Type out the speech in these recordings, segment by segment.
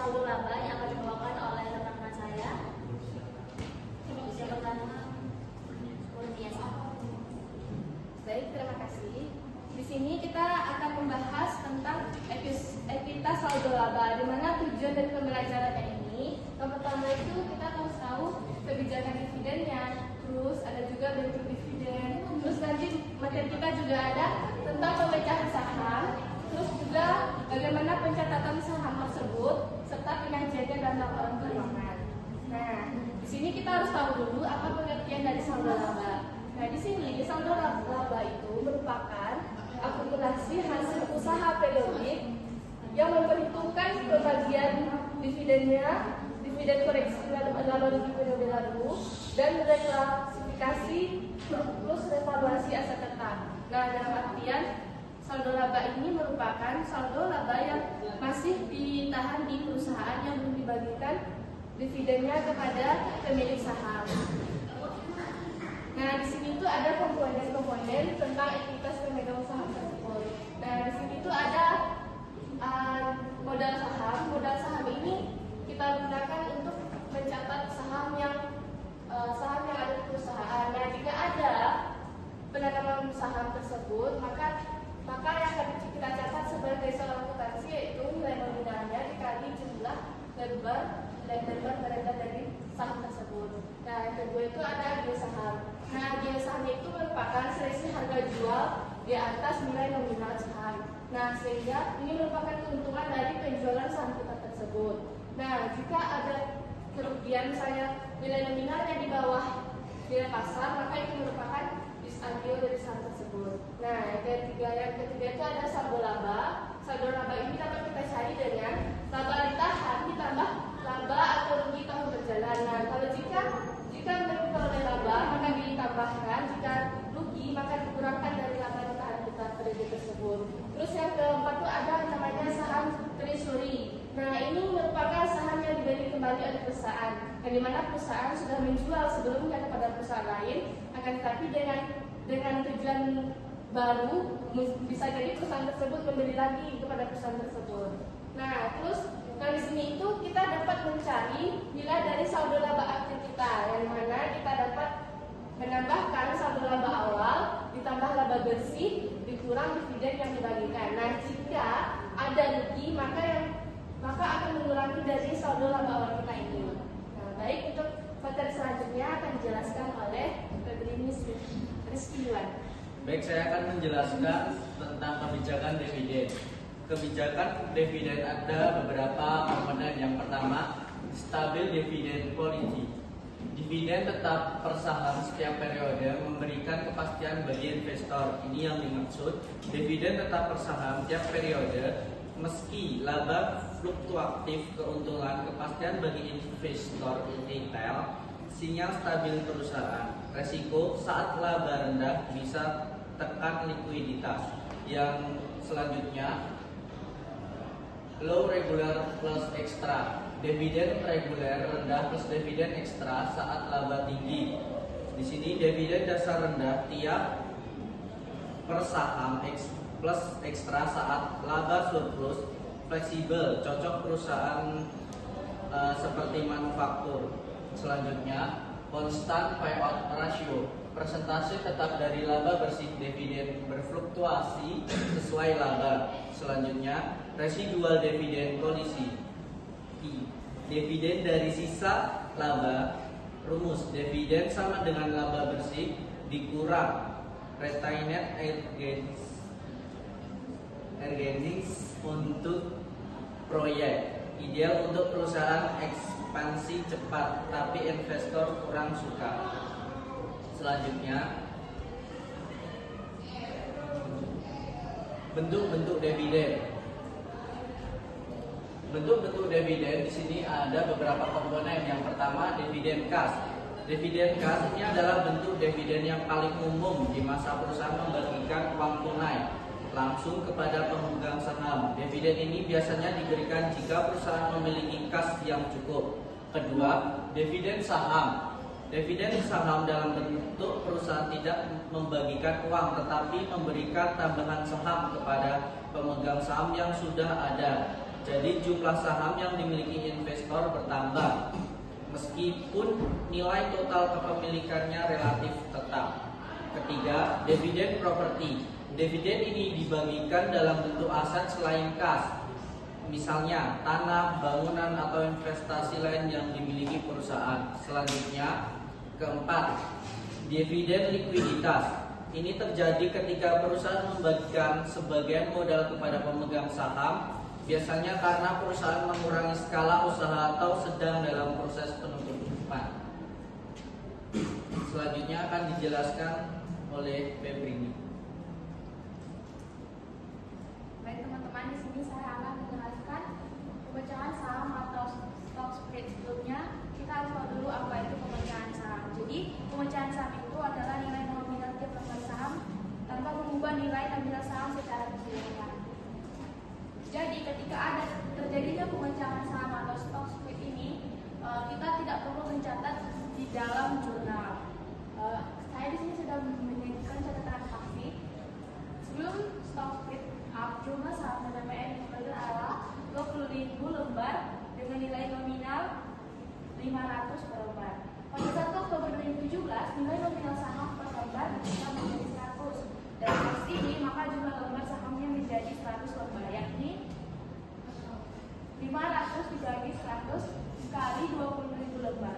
saldo laba yang akan dibawakan oleh rekan-rekan saya. Yang pertama, Kurniasa. Baik, terima kasih. Di sini kita akan membahas tentang ekuitas saldo laba, di mana tujuan dari pembelajarannya ini, yang pertama itu kita harus tahu kebijakan dividennya, terus ada juga bentuk dividen, terus nanti materi kita juga ada tentang pemecahan saham, terus juga bagaimana pencatatan saham tersebut, serta penyajiannya dan laporan keuangan. Nah, di sini kita harus tahu dulu apa pengertian dari saldo laba. Nah, di sini saldo laba itu merupakan akumulasi hasil usaha periodik yang memperhitungkan pembagian dividennya, dividen koreksi laba rugi periode lalu, dan reklasifikasi plus revaluasi aset tetap. Nah, dalam artian saldo laba ini merupakan saldo laba yang masih ditahan di perusahaan yang belum dibagikan dividennya kepada pemilik saham. Nah, di sini tuh ada komponen-komponen tentang ekuitas pemegang saham tersebut. Nah, di sini tuh ada modal saham. Modal saham ini kita gunakan untuk mencatat saham yang ada di perusahaan. Nah, jika ada penanaman saham tersebut, maka yang akan kita catat sebagai seorang akuntansi yaitu nilai nominalnya dikali jumlah lembar beredar dari saham tersebut. Nah, yang kedua itu ada gild saham. Nah, gild saham itu merupakan selisih harga jual di atas nilai nominal saham. Nah, sehingga ini merupakan keuntungan dari penjualan saham kita tersebut. Nah, jika ada kerugian misalnya nilai nominalnya di bawah nilai pasar, maka itu merupakan disambil dari saham tersebut. Nah, yang ketiga itu ada saldo laba. Saldo laba ini dapat kita cari dengan laba ditahan ditambah laba atau rugi tahun berjalan. Nah, kalau jika memperoleh laba maka ditambahkan, jika rugi maka dikurangkan dari laba ditahan kita periode tersebut. Terus yang keempat itu ada namanya saham treasury. Nah, ini merupakan saham yang dibeli kembali oleh perusahaan, yang dimana perusahaan sudah menjual sebelumnya kepada perusahaan lain, akan tetapi dengan tujuan baru bisa jadi perusahaan tersebut membeli lagi kepada perusahaan tersebut. Nah, terus di sini itu kita dapat mencari nilai dari saldo laba akhir kita, yang mana kita dapat menambahkan saldo laba awal ditambah laba bersih dikurang dividen yang dibagikan. Nah, jika ada rugi maka akan mengurangi dari saldo laba awal kita ini. Nah, baik, untuk materi selanjutnya akan dijelaskan oleh Febrinus Rizky Yuan. Baik, saya akan menjelaskan tentang kebijakan dividen. Kebijakan dividen ada beberapa komponen. Yang pertama, stabil dividen policy. Dividen tetap per saham setiap periode memberikan kepastian bagi investor. Ini yang dimaksud. Dividen tetap per saham setiap periode meski laba fluktuatif, keuntungan kepastian bagi investor retail, sinyal stabil perusahaan. Resiko saat laba rendah bisa tekan likuiditas. Yang selanjutnya, low regular plus extra. Dividen reguler rendah plus dividen ekstra saat laba tinggi. Di sini dividen dasar rendah tiap per saham plus ekstra saat laba surplus. Fleksibel, cocok perusahaan seperti manufaktur. Selanjutnya, constant payout ratio. Persentase tetap dari laba bersih, dividen berfluktuasi sesuai laba. Selanjutnya, residual dividen policy. Dividen dari sisa laba. Rumus, dividen sama dengan laba bersih dikurang retained earnings untuk proyek. Ideal untuk perusahaan ekspansi cepat, tapi investor kurang suka. Selanjutnya, bentuk-bentuk dividen. Bentuk-bentuk dividen di sini ada beberapa komponen. Yang pertama, dividen cash. Dividen cash ini adalah bentuk dividen yang paling umum di masa perusahaan membagikan uang tunai langsung kepada pemegang saham. Dividen ini biasanya diberikan jika perusahaan memiliki kas yang cukup. Kedua, dividen saham. Dividen saham dalam bentuk perusahaan tidak membagikan uang tetapi memberikan tambahan saham kepada pemegang saham yang sudah ada. Jadi jumlah saham yang dimiliki investor bertambah meskipun nilai total kepemilikannya relatif tetap. Ketiga, dividen properti. Dividen ini dibagikan dalam bentuk aset selain kas, misalnya tanah, bangunan, atau investasi lain yang dimiliki perusahaan. Selanjutnya, keempat, dividen likuiditas. Ini terjadi ketika perusahaan membagikan sebagian modal kepada pemegang saham, biasanya karena perusahaan mengurangi skala usaha atau sedang dalam proses penutupan. Selanjutnya akan dijelaskan oleh Febrini. Baik teman-teman, di sini saya akan menjelaskan pemecahan saham atau stock split. Sebelumnya kita harus tahu dulu apa itu pemecahan saham. Jadi pemecahan saham itu adalah nilai nominal tiap lembar saham tanpa mengubah nilai nominal saham secara keseluruhan. Jadi ketika ada terjadinya pemecahan saham atau stock split ini, kita tidak perlu mencatat di dalam jurnal. Saya di sini sudah menyajikan catatan saksi. Sebelum stock split up, jumlah saham PPN adalah 20.000 lembar dengan nilai nominal 500 per lembar. Pada 1 Oktober 2017, nilai nominal saham per lembar bertambah menjadi 100. Dalam kasus ini, maka jumlah lembar sahamnya menjadi 100 lembar, yakni 500 dibagi 100 kali 20.000 lembar.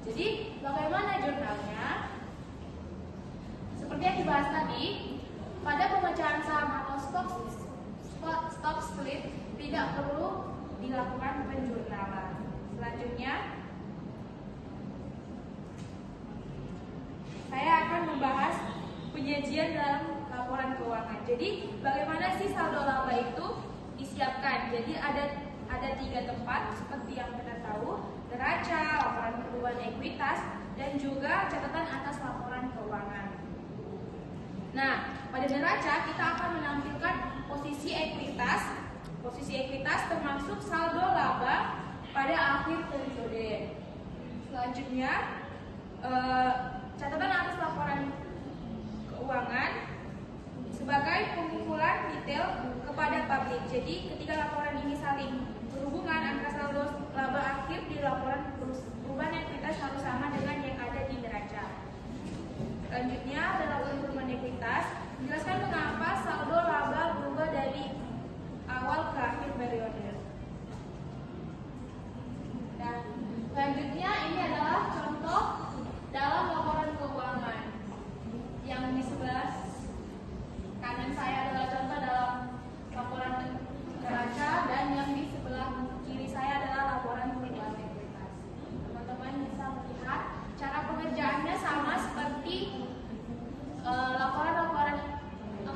Jadi, bagaimana jurnalnya? Seperti yang dibahas tadi, pada pemecahan saham atau stock split tidak perlu dilakukan penjurnalan. Selanjutnya, saya akan membahas penyajian dalam laporan keuangan. Jadi, bagaimana sih saldo laba itu disiapkan? Jadi ada 3 tempat seperti yang kita tahu: neraca, laporan perubahan ekuitas, dan juga catatan atas laporan keuangan. Nah, pada neraca kita akan menampilkan posisi ekuitas. Posisi ekuitas termasuk saldo laba pada akhir periode. Selanjutnya, catatan atas laporan keuangan sebagai pengumpulan detail kepada publik. Jadi, ketika laporan ini saling berhubungan, angka saldo laba akhir di laporan perubahan ekuitas harus sama dengan yang ada di neraca. Selanjutnya, dalam perubahan ekuitas menjelaskan mengapa saldo laba berubah dari awal ke akhir periode. Dan selanjutnya, ini adalah contoh dalam laporan keuangan. Yang di sebelah kanan saya adalah contoh dalam laporan neraca, dan yang di sebelah kiri saya adalah laporan perubahan ekuitas. Teman-teman bisa melihat cara pengerjaannya sama seperti laporan-laporan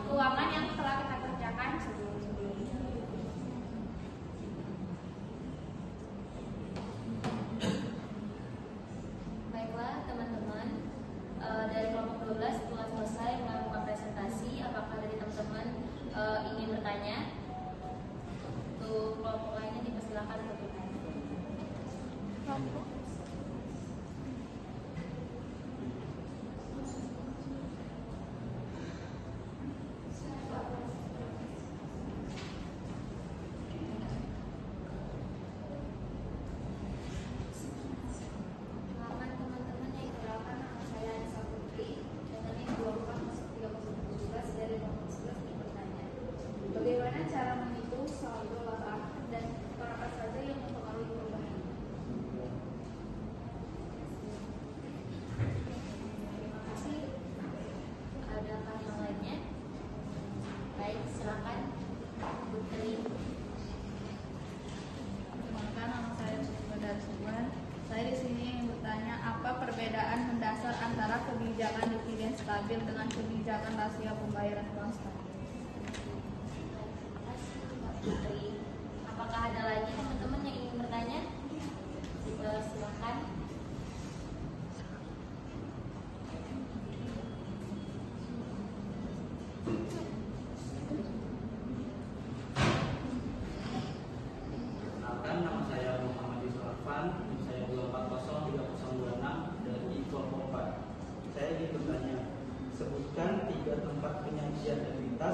keuangan yang telah kita kerjakan sebelum-sebelumnya. Baiklah teman-teman, dari kelompok 12 telah selesai melakukan presentasi. Apakah dari teman-teman ingin bertanya? Untuk kelompok lainnya dipersilakan untuk bertanya. Selamat teman-teman yang kenalkan, nama saya Anissa Putri. Datanya 24/3/2017 dari kelompok 11 ingin bertanya. Bagaimana cara menghitung saldo laba akhir dan faktor apa saja yang mempengaruhi perubahan? Terima kasih. Adakah yang lainnya? Baik, silakan Putri. Perkenalkan, nama saya Sudah Suban. Saya di sini ingin bertanya, apa perbedaan mendasar antara kebijakan dividen stabil dengan kebijakan rasio pembayaran uang stabil? Terima kasih Mbak Putri. Apakah ada lagi teman-teman yang ingin bertanya? Silakan. Perkenalkan, nama saya Muhammad Yusuf Arfan, saya 2403026 dari kelompok 4. Saya ingin bertanya, sebutkan 3 tempat penyajian ekuitas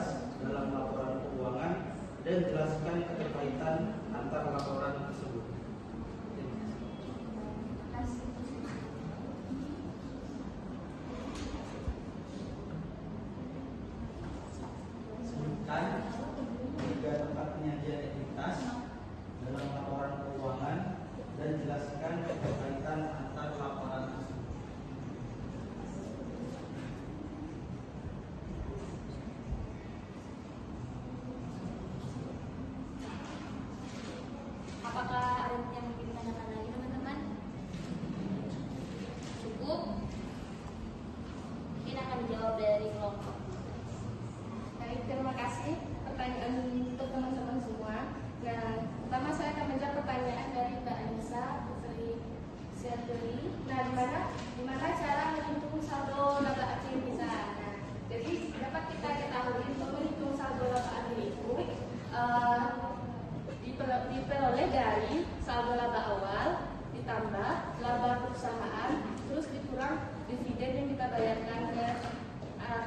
diperoleh dari saldo laba awal ditambah laba perusahaan terus dikurang dividen yang kita bayarkan ke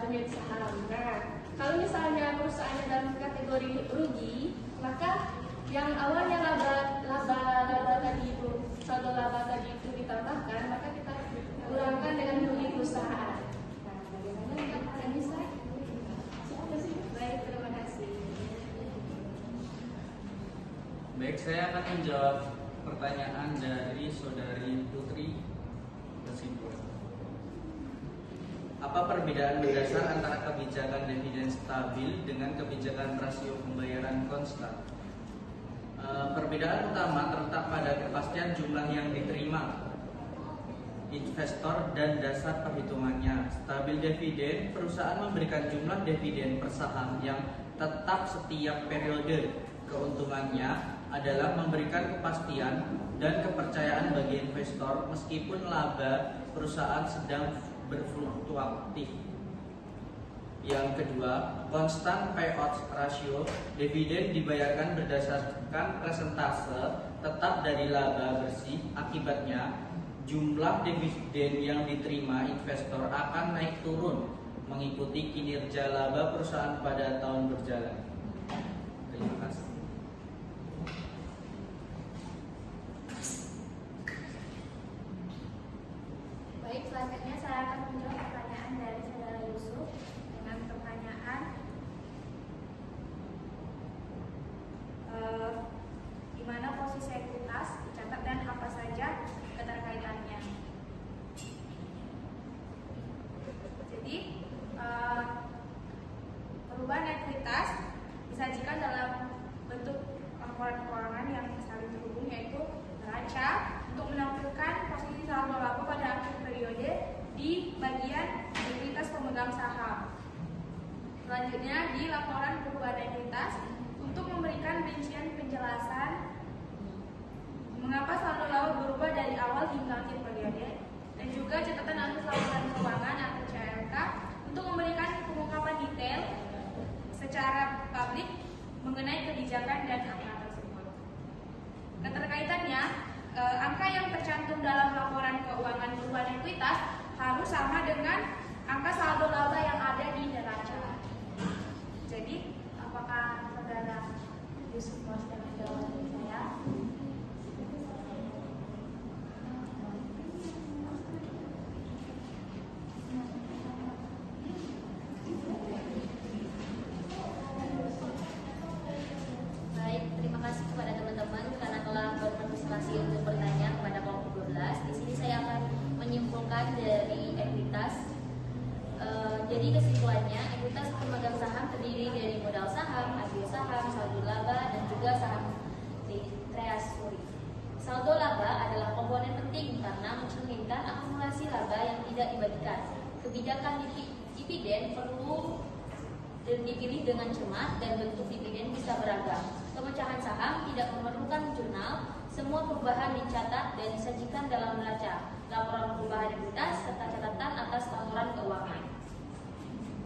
pemilik saham. Nah, kalau misalnya perusahaannya dalam kategori rugi, maka yang awalnya laba tadi itu saldo laba tadi itu ditambahkan, maka kita kurangkan dengan rugi perusahaan. Nah, bagaimana yang bisa? Baik, terima kasih. Baik, saya akan menjawab pertanyaan dari saudari Putri Kesimpulan. Apa perbedaan mendasar antara kebijakan dividen stabil dengan kebijakan rasio pembayaran konstan? Perbedaan utama terletak pada kepastian jumlah yang diterima investor dan dasar perhitungannya. Stabil dividen, perusahaan memberikan jumlah dividen per saham yang tetap setiap periode. Keuntungannya adalah memberikan kepastian dan kepercayaan bagi investor meskipun laba perusahaan sedang berfluktuatif. Yang kedua, constant payout ratio, dividen dibayarkan berdasarkan persentase tetap dari laba bersih. Akibatnya, jumlah dividen yang diterima investor akan naik turun mengikuti kinerja laba perusahaan pada tahun berjalan. Terima kasih. Baik, selanjutnya saya akan menjawab pertanyaan dari saudara Yusuf dengan pertanyaan di mana posisi ekuitas dicatat dan apa saja keterkaitannya. Jadi perubahan ekuitas disajikan dalam bentuk laporan keuangan yang saling terhubung, yaitu neraca, untuk menampilkan posisi saldo laba pada akhir periode di bagian ekuitas pemegang saham. Selanjutnya di laporan perubahan ekuitas untuk memberikan rincian penjelasan mengapa saldo laba berubah dari awal hingga akhir periode, dan juga catatan akhir laporan keuangan atau CLK untuk memberikan pengungkapan detail secara publik mengenai kebijakan dan angka tersebut. Keterkaitannya, angka yang tercantum dalam laporan keuangan perubahan ekuitas harus sama dengan angka saldo laba yang ada di neraca. Jadi, apakah saudara Yusuf Mas dan menjawab saya? Baik, terima kasih kepada teman-teman karena telah berpartisipasi untuk bertanya kepada kelompok 12. Di sini saya akan menyimpulkan dari ekuitas. Jadi kesimpulannya, ekuitas pemegang saham terdiri dari modal saham, hasil saham, saldo laba, dan juga saham treasury. Saldo laba adalah komponen penting karena mencerminkan akumulasi laba yang tidak dibagikan. Kebijakan dividen perlu dipilih dengan cermat dan bentuk dividen bisa beragam. Pemecahan saham tidak memerlukan jurnal, semua perubahan dicatat dan disajikan dalam neraca, laporan perubahan ekuitas, serta catatan atas laporan keuangan.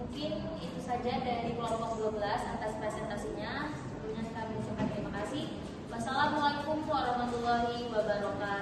Mungkin itu saja dari kelompok 12 atas presentasinya. Sebelumnya kami ucapkan terima kasih. Wassalamualaikum warahmatullahi wabarakatuh.